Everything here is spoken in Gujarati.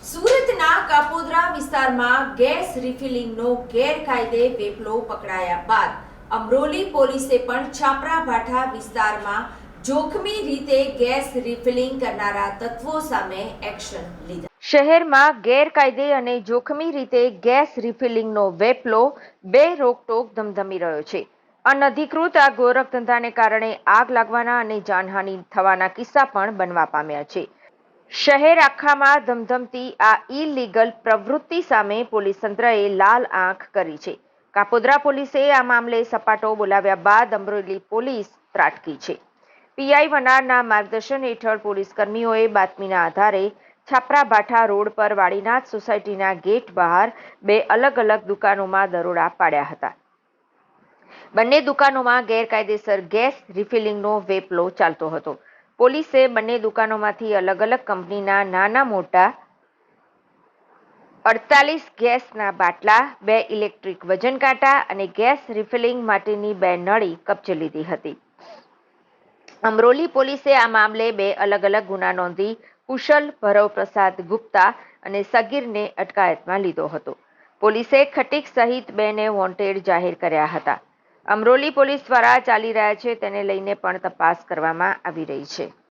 સુરતના કાપોદ્રા વિસ્તારમાં ગેસ રિફિલિંગનો ગેરકાયદે વેપલો પકડાયા બાદ અમરોલી પોલીસે પણ છાપરાભાઠા વિસ્તારમાં જોખમી રીતે ગેસ રિફિલિંગ કરનારા તત્વો સામે એક્શન લીધા। શહેરમાં ગેરકાયદે અને જોખમી રીતે ગેસ રિફિલિંગનો વેપલો બે રોકટોક ધમધમી રહ્યો છે। અનધિકૃત આ ગોરખ ધંધાને કારણે આગ લાગવાના અને જાનહાનિ થવાના કિસ્સા પણ બનવા પામ્યા છે। શહેર આખામાં ધમધમતી આ ઇલીગલ પ્રવૃત્તિ સામે પોલીસ તંત્રએ લાલ આંખ કરી છે। કાપોદ્રા પોલીસે આ મામલે સપાટો બોલાવ્યા બાદ અમરોલી પોલીસ ત્રાટકી છે। પીઆઈ વનારના માર્ગદર્શન હેઠળ પોલીસ કર્મીઓએ બાતમીના આધારે છાપરાભાઠા રોડ પર વાડીનાથ સોસાયટીના ગેટ બહાર બે અલગ અલગ દુકાનોમાં દરોડા પાડ્યા હતા। બંને દુકાનોમાં ગેરકાયદેસર ગેસ રિફિલિંગનો વેપલો ચાલતો હતો। પોલીસે બંને દુકાનોમાંથી અલગ અલગ કંપનીના નાના મોટા 48 ગેસના બાટલા, 2 ઇલેક્ટ્રિક વજન કાંટા અને ગેસ રિફિલિંગ માટેની 2 નળી કબજે લીધી હતી। અમરોલી પોલીસે આ મામલે બે અલગ અલગ ગુના નોંધી કુશલ ભરવપ્રસાદ ગુપ્તા અને સગીરને અટકાયતમાં લીધો હતો। પોલીસે ખટીક સહિત 2ને વોન્ટેડ જાહેર કર્યા હતા। અમરોલી પોલીસ દ્વારા ચાલી રહ્યા છે તેને લઈને પણ તપાસ કરવામાં આવી રહી છે।